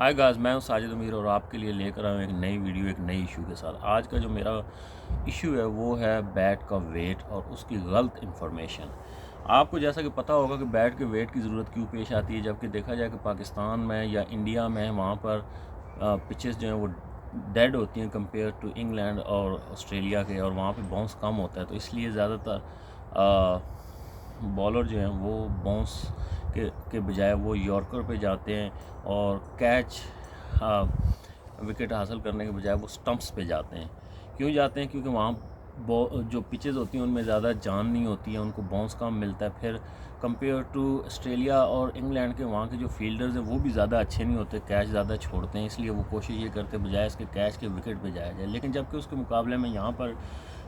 Hi guys, मैं हूं साजिद अमीर और आपके लिए लेकर आया हूं एक नई वीडियो एक नई इशू के साथ। आज का जो मेरा इशू है वो है बैट का वेट और उसकी गलत इन्फॉर्मेशन। आपको जैसा कि पता होगा कि बैट के वेट की ज़रूरत क्यों पेश आती है, जबकि देखा जाए कि पाकिस्तान में या इंडिया में वहाँ पर पिचेस जो हैं वो डेड होती हैं कंपेयर टू इंग्लैंड और ऑस्ट्रेलिया के, और वहाँ पे बाउंस कम होता है। तो इसलिए ज़्यादातर बॉलर जो हैं वो बाउंस के बजाय वो यॉर्कर पे जाते हैं और कैच विकेट हासिल करने के बजाय वो स्टंप्स पे जाते हैं। क्यों जाते हैं? क्योंकि वहाँ जो पिचेस होती हैं उनमें ज़्यादा जान नहीं होती है, उनको बाउंस कम मिलता है। फिर कंपेयर टू ऑस्ट्रेलिया और इंग्लैंड के वहाँ के जो फील्डर्स हैं वो भी ज़्यादा अच्छे नहीं होते, कैच ज़्यादा छोड़ते हैं, इसलिए वो कोशिश ये करते बजाय इसके कैच के विकेट पे जाया जाए। लेकिन जबकि उसके मुकाबले में यहाँ पर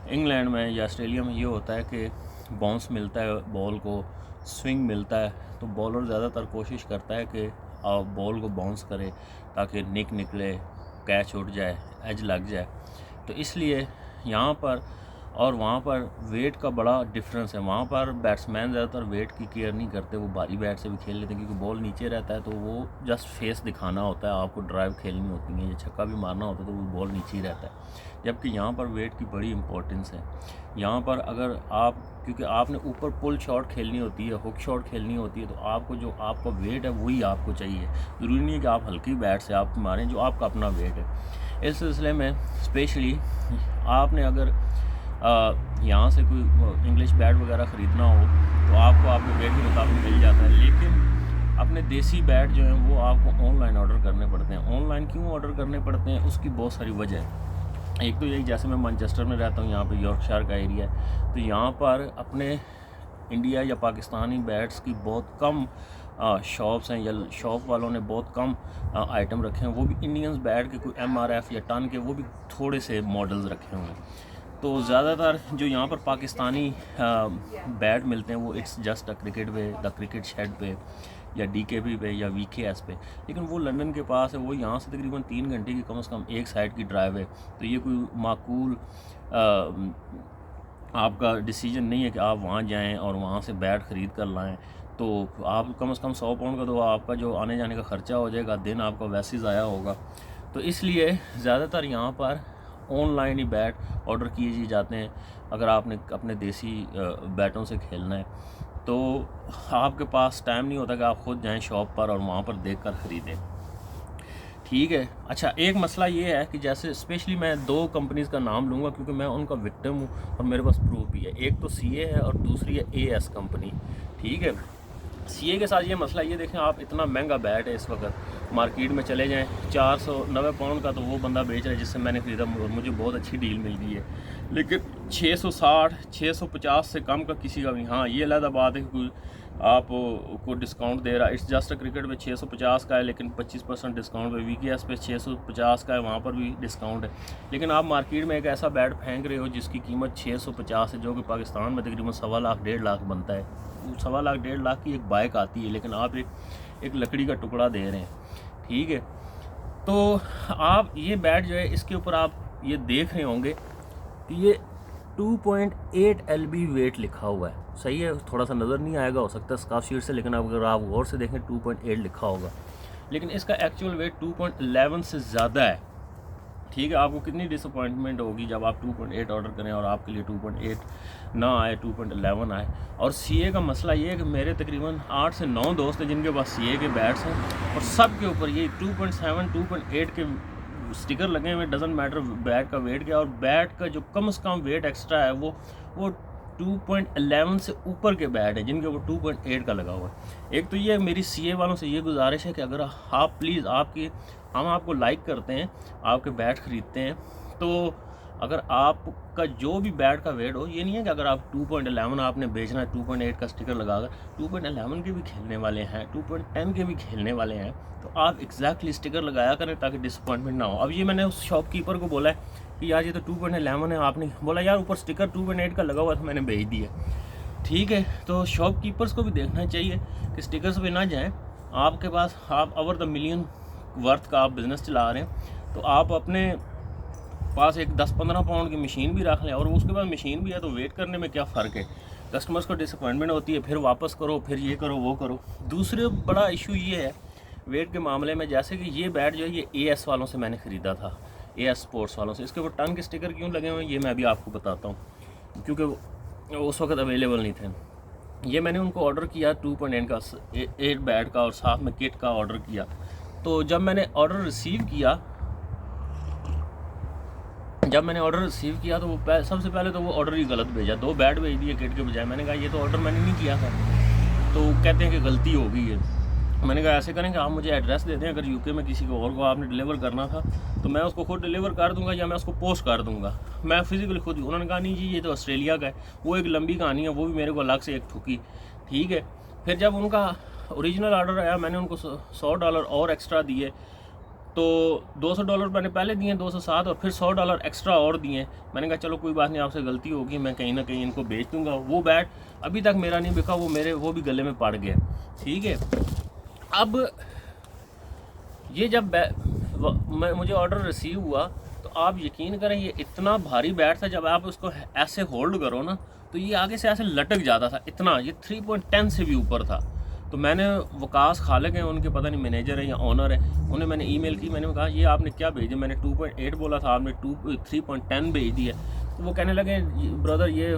इंग्लैंड में या ऑस्ट्रेलिया में ये होता है कि बाउंस मिलता है, बॉल को स्विंग मिलता है, तो बॉलर ज़्यादातर कोशिश करता है कि बॉल को बाउंस करे ताकि निकले, कैच उठ जाए, एज लग जाए। तो इसलिए यहाँ पर और वहाँ पर वेट का बड़ा डिफरेंस है। वहाँ पर बैट्समैन ज़्यादातर वेट की केयर नहीं करते, वो भारी बैट से भी खेल लेते हैं क्योंकि बॉल नीचे रहता है, तो वो जस्ट फेस दिखाना होता है, आपको ड्राइव खेलनी होती है या छक्का भी मारना होता है तो वो बॉल नीचे ही रहता है। जबकि यहाँ पर वेट की बड़ी इंपॉर्टेंस है। यहाँ पर अगर आप, क्योंकि आपने ऊपर पुल शॉट खेलनी होती है, हुक शॉट खेलनी होती है, तो आपको जो आपका वेट है वही आपको चाहिए। ज़रूरी नहीं है कि आप हल्की बैट से आप मारें, जो आपका अपना वेट है। इस सिलसिले में स्पेशली आपने अगर यहाँ से कोई इंग्लिश बैट वगैरह ख़रीदना हो तो आपको आपके वेट के मुताबिक मिल जाता है, लेकिन अपने देसी बैट जो हैं वो आपको ऑनलाइन ऑर्डर करने पड़ते हैं। ऑनलाइन क्यों ऑर्डर करने पड़ते हैं? उसकी बहुत सारी वजह है। एक तो यही, जैसे मैं मैनचेस्टर में रहता हूँ, यहाँ पे यॉर्कशायर का एरिया है, तो यहाँ पर अपने इंडिया या पाकिस्तानी बैट्स की बहुत कम शॉप्स हैं, या शॉप वालों ने बहुत कम आइटम रखे हैं। वो भी इंडियंस बैट के, कोई MRF या टन के, वो भी थोड़े से मॉडल्स रखे हुए हैं। तो ज़्यादातर जो यहाँ पर पाकिस्तानी बैट मिलते हैं वो इट्स जस्ट क्रिकेट पे, द क्रिकेट शेड पे या DKP पे या VKS पे, लेकिन वो लंदन के पास है, वो यहाँ से तकरीबन 3 घंटे की कम से कम एक साइड की ड्राइव है। तो ये कोई माकूल आपका डिसीजन नहीं है कि आप वहाँ जाएं और वहाँ से बैट ख़रीद कर लाएं। तो आप कम से कम 100 पाउंड का तो आपका जो आने जाने का ख़र्चा हो जाएगा, दिन आपका वैसे ही ज़ाया होगा। तो इसलिए ज़्यादातर यहाँ पर ऑनलाइन ही बैट ऑर्डर किए जाते हैं। अगर आपने अपने देसी बैटों से खेलना है तो आपके पास टाइम नहीं होता कि आप ख़ुद जाएं शॉप पर और वहाँ पर देखकर ख़रीदें। ठीक है। अच्छा, एक मसला ये है कि जैसे स्पेशली मैं 2 कंपनीज़ का नाम लूँगा क्योंकि मैं उनका विक्टिम हूँ और मेरे पास प्रूफ भी है। एक तो CA है और दूसरी है AS कंपनी। ठीक है। CA के साथ ये मसला, ये देखें आप, इतना महंगा बैट है इस वक्त मार्केट में चले जाएं 490 पाउंड का तो वो बंदा बेच रहा है जिससे मैंने ख़रीदा, मुझे बहुत अच्छी डील मिल गई है। लेकिन 660 650 से कम का किसी का भी। हाँ, ये अलग बात है कि कोई आप को डिस्काउंट दे रहा है। इट्स जस्ट क्रिकेट पे 650 का है, लेकिन 25% डिस्काउंट पे। VKS पे 650 का है, वहाँ पर भी डिस्काउंट है। लेकिन आप मार्केट में एक ऐसा बैट फेंक रहे हो जिसकी कीमत 650 है, जो कि पाकिस्तान में तकरीबन 1.25 लाख 1.5 लाख बनता है। 1.25 लाख 1.5 लाख की एक बाइक आती है, लेकिन आप एक लकड़ी का टुकड़ा दे रहे हैं। ठीक है। तो आप ये बैट जो है, इसके ऊपर आप ये देख रहे होंगे कि ये 2.8 LB वेट लिखा हुआ है। सही है, थोड़ा सा नज़र नहीं आएगा हो सकता है स्काफ शीट से, लेकिन अगर आप गौर से देखें 2.8 लिखा होगा, लेकिन इसका एक्चुअल वेट 2.11 से ज़्यादा है। ठीक है। आपको कितनी डिसअपॉइंटमेंट होगी जब आप 2.8 ऑर्डर करें और आपके लिए 2.8 ना आए, 2.11 आए। और CA का मसला ये है कि मेरे तकरीबन 8 से 9 दोस्त हैं जिनके पास CA के बैट्स हैं और सब के ऊपर ये 2.7 2.8 के स्टिकर लगे हुए। डजंट मैटर बैट का वेट क्या, और बैट का जो कम से कम वेट एक्स्ट्रा है वो 2.11 से ऊपर के बैट हैं जिनके ऊपर 2.8 का लगा हुआ है। एक तो ये मेरी CA वालों से ये गुजारिश है कि अगर आप प्लीज़, हम आपको लाइक करते हैं, आपके बैट ख़रीदते हैं, तो अगर आपका जो भी बैट का वेट हो, ये नहीं है कि अगर आप 2.11 आपने बेचना है 2.8 का स्टिकर लगाकर, 2.11 के भी खेलने वाले हैं, 2.10 के भी खेलने वाले हैं, तो आप एग्जैक्टली स्टिकर लगाया करें ताकि डिसअपॉइंटमेंट ना हो। अब ये मैंने उस शॉपकीपर को बोला है कि यार ये तो 2.11 है, आपने बोला यार ऊपर स्टिकर 2.8 का लगा हुआ था, मैंने भेज दिया। ठीक है। तो शॉपकीपर्स को भी देखना चाहिए कि स्टिकर्स पे ना जाएँ। आपके पास, आप ओवर द मिलियन वर्थ का आप बिज़नेस चला रहे हैं, तो आप अपने पास एक 10-15 पाउंड की मशीन भी रख लें, और उसके बाद मशीन भी है तो वेट करने में क्या फ़र्क है। कस्टमर्स को डिसअपॉइंटमेंट होती है, फिर वापस करो, फिर ये करो वो करो। दूसरे बड़ा इशू ये है वेट के मामले में, जैसे कि ये बैट जो है ये AS वालों से मैंने ख़रीदा था, AS स्पोर्ट्स वालों से। इसके ऊपर टन के स्टिकर क्यों लगे हुए हैं ये मैं भी आपको बताता हूँ, क्योंकि उस वक्त अवेलेबल नहीं थे। ये मैंने उनको ऑर्डर किया 2.8 का 8 बैट का और साथ में किट का ऑर्डर किया। तो जब मैंने ऑर्डर रिसीव किया तो वो सबसे पहले तो वो ऑर्डर ही गलत भेजा, 2 बैट भेज दिए किट के बजाय। मैंने कहा ये तो ऑर्डर मैंने नहीं किया था। तो कहते हैं कि गलती हो गई है। मैंने कहा ऐसे करें कि आप मुझे एड्रेस दे दें, अगर यूके में किसी को और को आपने डिलीवर करना था तो मैं उसको खुद डिलीवर कर दूंगा या मैं उसको पोस्ट कर दूंगा, मैं फिज़िकली खुद। उन्होंने कहा नहीं जी ये तो ऑस्ट्रेलिया का है। वो एक लंबी कहानी है, वो भी मेरे को अलग से एक ठुकी, ठीक है। फिर जब उनका ओरिजिनल ऑर्डर आया मैंने उनको $100 और एक्स्ट्रा दिए। तो $200 मैंने पहले दिए, 207, और फिर $100 एक्स्ट्रा और दिए। मैंने कहा चलो कोई बात नहीं, आपसे गलती होगी, मैं कहीं ना कहीं इनको बेच दूंगा। वो बैट अभी तक मेरा नहीं बिका, वो भी गले में पड़ गया, ठीक है। अब ये जब मुझे ऑर्डर रिसीव हुआ तो आप यकीन करें ये इतना भारी बैट था, जब आप उसको ऐसे होल्ड करो ना तो ये आगे से ऐसे लटक जाता था, इतना। ये 3.10 से भी ऊपर था। तो मैंने वकास खालिक हैं, उनके पता नहीं मैनेजर है या ऑनर है, उन्हें मैंने ईमेल की। मैंने कहा ये आपने क्या भेजा? मैंने 2.8 बोला था, आपने 3.10 भेज दिया। तो वो कहने लगे ब्रदर ये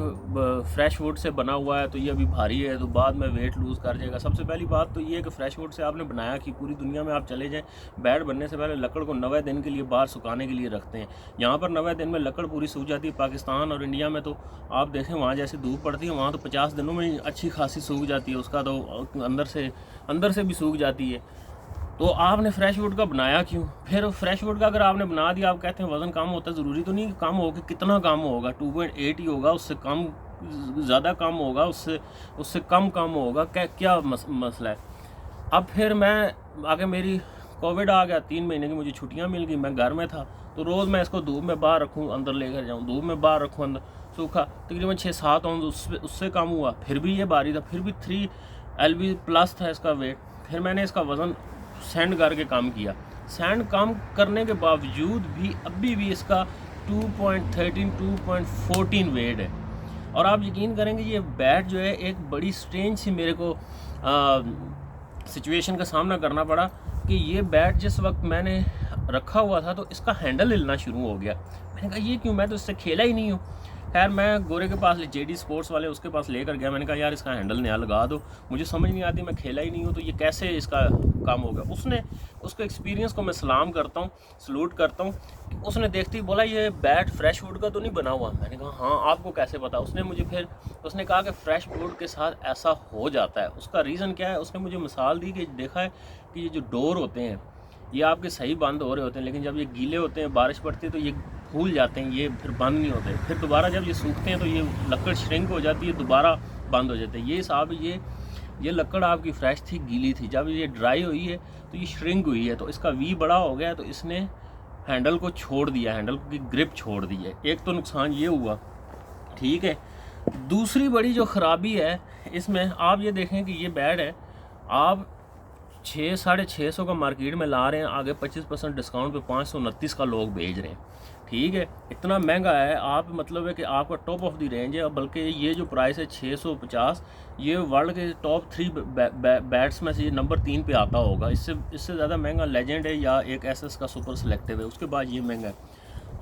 फ्रेश वुड से बना हुआ है तो ये अभी भारी है, तो बाद में वेट लूज़ कर जाएगा। सबसे पहली बात तो ये है कि फ्रेश वुड से आपने बनाया कि पूरी दुनिया में आप चले जाएं, बैट बनने से पहले लकड़ को 90 दिन के लिए बाहर सुखाने के लिए रखते हैं। यहाँ पर 90 दिन में लकड़ पूरी सूख जाती है। पाकिस्तान और इंडिया में तो आप देखें वहाँ जैसे धूप पड़ती है, वहाँ तो 50 दिनों में अच्छी खासी सूख जाती है, उसका तो अंदर से भी सूख जाती है। तो आपने फ्रेश वुड का बनाया क्यों? फिर फ्रेश वुड का अगर आपने बना दिया, आप कहते हैं वज़न कम होता है, ज़रूरी तो नहीं कि कम होगा, कितना कम होगा? 2.8 ही होगा, उससे कम ज़्यादा कम होगा, उससे कम होगा, क्या मसला है? अब फिर मैं आगे मेरी कोविड आ गया, 3 महीने की मुझे छुट्टियां मिल गई, मैं घर में था। तो रोज़ मैं इसको धूप में बाहर रखूँ, अंदर लेकर जाऊँ, धूप में बाहर रखूँ, अंदर सूखा तकरीबन 6-7 औंस उससे कम हुआ। फिर भी ये भारी था, फिर भी 3 LB प्लस था इसका वेट। फिर मैंने इसका वज़न सेंड करके कम किया। सेंड कम करने के बावजूद भी अभी भी इसका 2.13 2.14 वेट है। और आप यकीन करेंगे ये बैट जो है एक बड़ी स्ट्रेंज सी मेरे को सिचुएशन का सामना करना पड़ा कि ये बैट जिस वक्त मैंने रखा हुआ था तो इसका हैंडल हिलना शुरू हो गया। मैंने कहा ये क्यों, मैं तो इससे खेला ही नहीं हूँ। खैर मैं गोरे के पास JD स्पोर्ट्स वाले उसके पास लेकर गया। मैंने कहा यार इसका हैंडल नया लगा दो, मुझे समझ नहीं आती, मैं खेला ही नहीं हूँ तो ये कैसे इसका काम होगा। उसके एक्सपीरियंस को मैं सलाम करता हूँ, सलूट करता हूँ। उसने देखते ही बोला ये बैट फ्रेश वुड का तो नहीं बना हुआ? मैंने कहा हाँ, आपको कैसे पता? उसने कहा कि फ्रेश वुड के साथ ऐसा हो जाता है। उसका रीज़न क्या है? उसने मुझे मिसाल दी कि देखा है कि ये जो डोर होते हैं ये आपके सही बंद हो रहे होते हैं, लेकिन जब ये गीले होते हैं, बारिश पड़ती है तो ये फूल जाते हैं, ये फिर बंद नहीं होते। फिर दोबारा जब ये सूखते हैं तो ये लकड़ श्रिंक हो जाती है, दोबारा बंद हो जाते हैं। ये साहब ये लकड़ आपकी फ्रेश थी, गीली थी, जब ये ड्राई हुई है तो ये श्रिंक हुई है, तो इसका वी बड़ा हो गया है, तो इसने हैंडल को छोड़ दिया, हैंडल की ग्रिप छोड़ दी है। एक तो नुकसान ये हुआ, ठीक है। दूसरी बड़ी जो ख़राबी है इसमें, आप ये देखें कि ये बैट है, आप 600-650 का मार्केट में ला रहे हैं, आगे 25% डिस्काउंट पे 529 का लोग बेच रहे हैं, ठीक है। इतना महंगा है, आप मतलब है कि आपका टॉप ऑफ द रेंज है। बल्कि ये जो प्राइस है 650, ये वर्ल्ड के टॉप 3 बैट्स में से ये नंबर 3 पे आता होगा। इससे ज़्यादा महंगा लेजेंड है या एक SS का सुपर सेलेक्टिव है, उसके बाद ये महंगा है।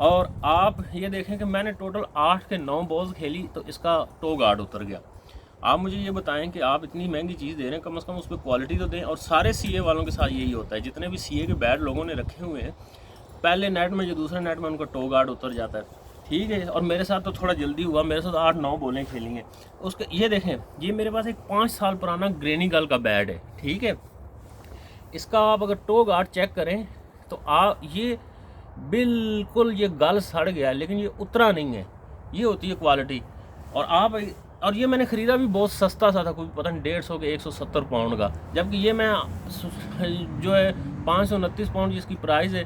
और आप ये देखें कि मैंने टोटल 8 के 9 बॉल्स खेली तो इसका टो गार्ड उतर गया। आप मुझे ये बताएं कि आप इतनी महंगी चीज़ दे रहे हैं, कम से कम उस पर क्वालिटी तो दें। और सारे CA वालों के साथ यही होता है, जितने भी CA के बैट लोगों ने रखे हुए हैं, पहले नेट में जो दूसरे नेट में उनका टो गार्ड उतर जाता है, ठीक है। और मेरे साथ तो थोड़ा जल्दी हुआ, मेरे साथ 8-9 बॉलें खेली हैं उसके। ये देखें, ये मेरे पास एक 5 साल पुराना ग्रेनी गल का बैट है, ठीक है। इसका आप अगर टो गार्ड चेक करें तो ये बिल्कुल ये गल सड़ गया है, लेकिन ये उतरा नहीं है। ये होती है क्वालिटी। और ये मैंने ख़रीदा भी बहुत सस्ता सा था, कोई पता नहीं 150 के 170 पाउंड का, जबकि ये मैं जो है 529 पाउंड जिसकी प्राइस है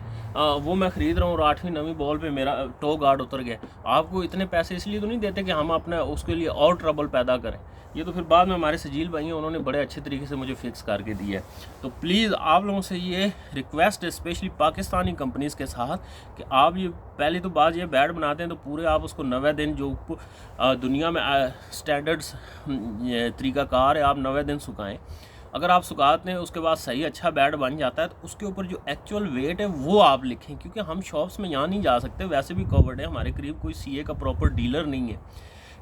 वो मैं ख़रीद रहा हूँ। और 8वीं 9वीं बॉल पे मेरा टो गार्ड उतर गया। आपको इतने पैसे इसलिए तो नहीं देते कि हम अपना उसके लिए और ट्रबल पैदा करें। ये तो फिर बाद में हमारे सजील भाई हैं, उन्होंने बड़े अच्छे तरीके से मुझे फिक्स करके दिया है। तो प्लीज़ आप लोगों से ये रिक्वेस्ट है, स्पेशली पाकिस्तानी कंपनीज़ के साथ, कि आप ये पहली तो बात ये बैट बनाते हैं तो पूरे आप उसको 90 दिन जो दुनिया में स्टैंडर्ड्स तरीक़ाकार है, आप 90 दिन सुखाएँ। अगर आप सुखाते हैं उसके बाद सही अच्छा बैट बन जाता है तो उसके ऊपर जो एक्चुअल वेट है वो आप लिखें, क्योंकि हम शॉप्स में यहाँ नहीं जा सकते, वैसे भी कवर्ड है, हमारे करीब कोई सीए का प्रॉपर डीलर नहीं है,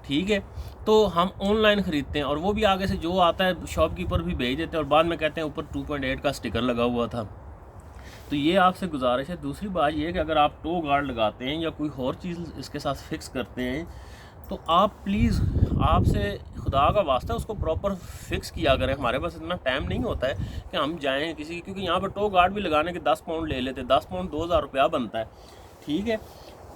ठीक है। तो हम ऑनलाइन ख़रीदते हैं और वो भी आगे से जो आता है शॉपकीपर भी भेज देते हैं और बाद में कहते हैं ऊपर 2.8 का स्टिकर लगा हुआ था। तो ये आपसे गुजारिश है। दूसरी बात ये है कि अगर आप टो गार्ड लगाते हैं या कोई और चीज़ इसके साथ फिक्स करते हैं तो आप प्लीज़, आपसे खुदा का वास्ता उसको प्रॉपर फिक्स किया करें। हमारे पास इतना टाइम नहीं होता है कि हम जाएं किसी, क्योंकि यहाँ पर टो गार्ड भी लगाने के 10 पाउंड ले लेते, 10 पाउंड 2000 रुपया बनता है, ठीक है।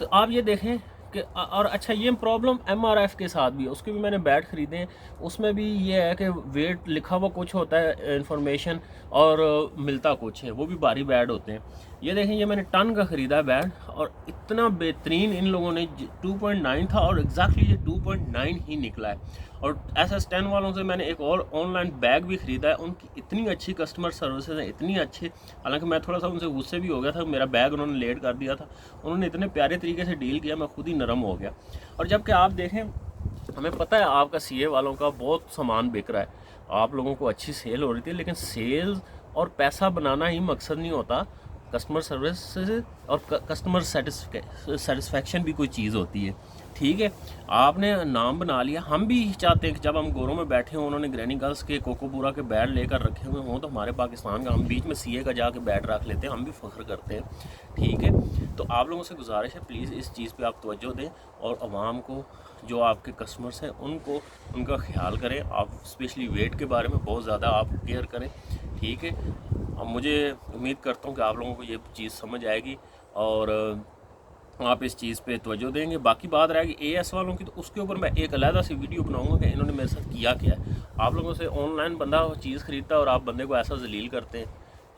तो आप ये देखें कि और अच्छा ये प्रॉब्लम एमआरएफ के साथ भी है, उसके भी मैंने बैट ख़रीदे हैं, उसमें भी ये है कि वेट लिखा हुआ कुछ होता है इन्फॉर्मेशन और मिलता कुछ है, वो भी भारी बैट होते हैं। ये देखें ये मैंने टन का ख़रीदा है बैट और इतना बेहतरीन इन लोगों ने 2.9 था और एग्जैक्टली ये 2.9 ही निकला है। और SS10 वालों से मैंने एक और ऑनलाइन बैग भी ख़रीदा है, उनकी इतनी अच्छी कस्टमर सर्विसेज है, इतनी अच्छी, हालांकि मैं थोड़ा सा उनसे गुस्से भी हो गया था, मेरा बैग उन्होंने लेट कर दिया था, उन्होंने इतने प्यारे तरीके से डील किया, मैं खुद ही नरम हो गया। और जबकि आप देखें, हमें पता है आपका सीए वालों का बहुत सामान बिक रहा है, आप लोगों को अच्छी सेल हो रही थी, लेकिन सेल्स और पैसा बनाना ही मकसद नहीं होता, कस्टमर सर्विस और कस्टमर सेटिस्फेक्शन भी कोई चीज़ होती है, ठीक है। आपने नाम बना लिया, हम भी चाहते हैं कि जब हम गोरों में बैठे हों, उन्होंने ग्रैनी गर्ल्स के कोकोपुरा के बैट लेकर रखे हुए हों, तो हमारे पाकिस्तान का हम बीच में सीए का जाके बैट रख लेते हैं, हम भी फ़ख्र करते हैं, ठीक है। तो आप लोगों से गुजारिश है प्लीज़ इस चीज़ पे आप तवज्जो दें और आवाम को, जो आपके कस्टमर्स हैं उनको, उनका ख्याल करें। आप स्पेशली वेट के बारे में बहुत ज़्यादा आप केयर करें, ठीक है। अब मुझे उम्मीद करता हूँ कि आप लोगों को ये चीज़ समझ आएगी और आप इस चीज़ पे तवज्जो देंगे। बाकी बात रहेगी एएस वालों की, तो उसके ऊपर मैं एक अलहदा सी वीडियो बनाऊंगा कि इन्होंने मेरे साथ किया क्या है। आप लोगों से ऑनलाइन बंदा चीज़ ख़रीदता है और आप बंदे को ऐसा जलील करते हैं।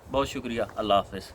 बहुत शुक्रिया, अल्लाह हाफ़िज़।